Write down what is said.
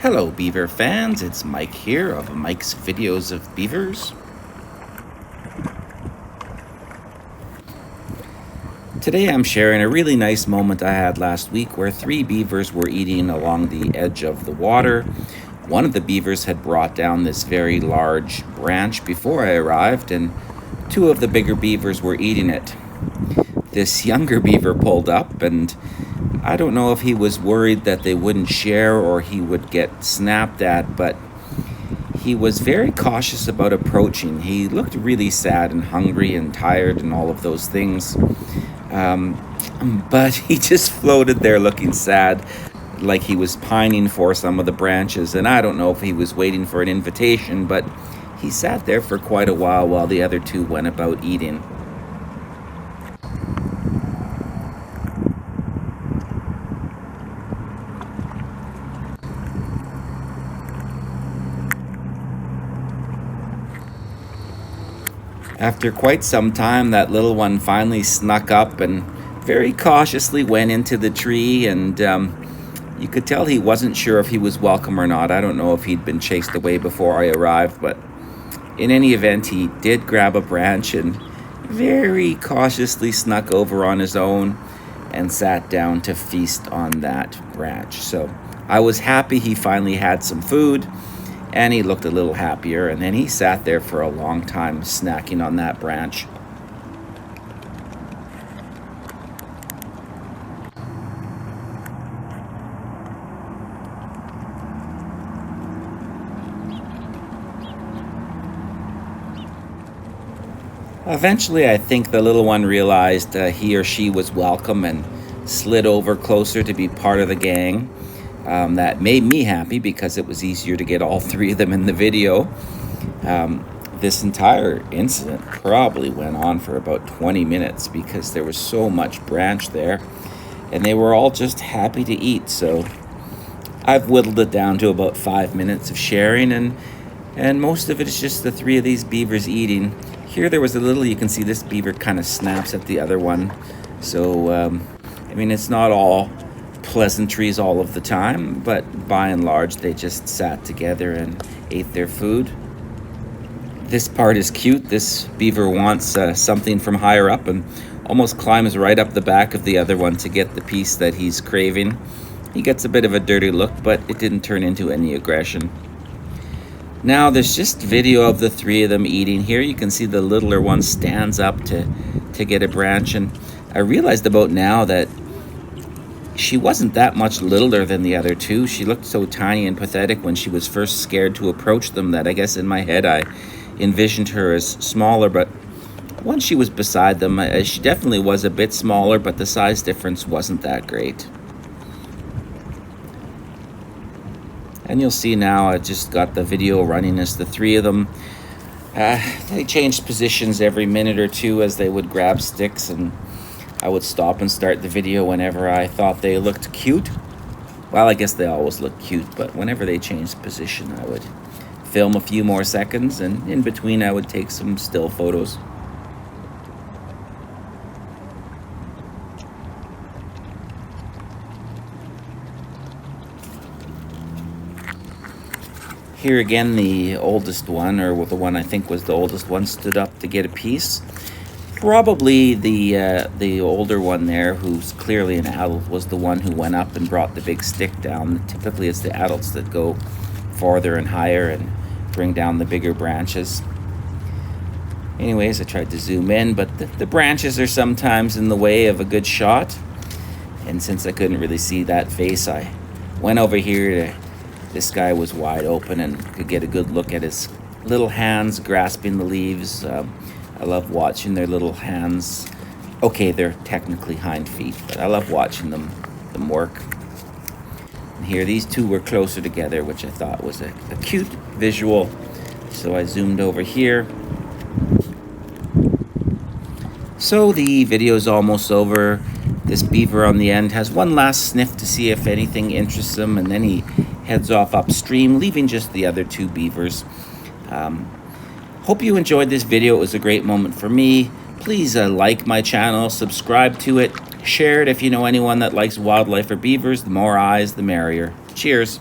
Hello beaver fans, it's Mike here of Mike's Videos of Beavers. Today I'm sharing a really nice moment I had last week where 3 beavers were eating along the edge of the water. One of the beavers had brought down this very large branch before I arrived, and 2 of the bigger beavers were eating it. This younger beaver pulled up, and I don't know if he was worried that they wouldn't share or he would get snapped at, but he was very cautious about approaching. He looked really sad and hungry and tired and all of those things. But he just floated there looking sad, like he was pining for some of the branches. And I don't know if he was waiting for an invitation, but he sat there for quite a while the other 2 went about eating. After quite some time, that little one finally snuck up and very cautiously went into the tree, and you could tell he wasn't sure if he was welcome or not. I don't know if he'd been chased away before I arrived, but in any event, he did grab a branch and very cautiously snuck over on his own and sat down to feast on that branch. So I was happy he finally had some food, and he looked a little happier, and then he sat there for a long time snacking on that branch. Eventually, I think the little one realized he or she was welcome and slid over closer to be part of the gang. That made me happy because it was easier to get all 3 of them in the video. This entire incident probably went on for about 20 minutes because there was so much branch there, and they were all just happy to eat. So I've whittled it down to about 5 minutes of sharing, and most of it is just the 3 of these beavers eating. Here there was a little, you can see this beaver kind of snaps at the other one. So, I mean, it's not all pleasantries all of the time, but by and large they just sat together and ate their food. This part is cute. This beaver wants something from higher up and almost climbs right up the back of the other one to get the piece that he's craving. He gets a bit of a dirty look, but it didn't turn into any aggression. Now there's just video of the 3 of them eating. Here you can see the littler one stands up to get a branch, and I realized about now that she wasn't that much littler than the other 2. She looked so tiny and pathetic when she was first scared to approach them that I guess in my head I envisioned her as smaller, but once she was beside them, she definitely was a bit smaller, but the size difference wasn't that great. And you'll see now I just got the video running as the 3 of them. They changed positions every minute or 2 as they would grab sticks, and I would stop and start the video whenever I thought they looked cute. Well, I guess they always look cute, but whenever they changed position, I would film a few more seconds, and in between I would take some still photos. Here again, the oldest one, or the one I think was the oldest one, stood up to get a piece. Probably the older one there, who's clearly an adult, was the one who went up and brought the big stick down. Typically it's the adults that go farther and higher and bring down the bigger branches. Anyways, I tried to zoom in, but the branches are sometimes in the way of a good shot. And since I couldn't really see that face, I went over here to... This guy was wide open and could get a good look at his little hands grasping the leaves. I love watching their little hands. Okay, they're technically hind feet, but I love watching them work. And here, these 2 were closer together, which I thought was a cute visual. So I zoomed over here. So the video's almost over. This beaver on the end has one last sniff to see if anything interests him, and then he heads off upstream, leaving just the other 2 beavers. Hope you enjoyed this video. It was a great moment for me. Please like my channel, subscribe to it, share it if you know anyone that likes wildlife or beavers. The more eyes, the merrier. Cheers.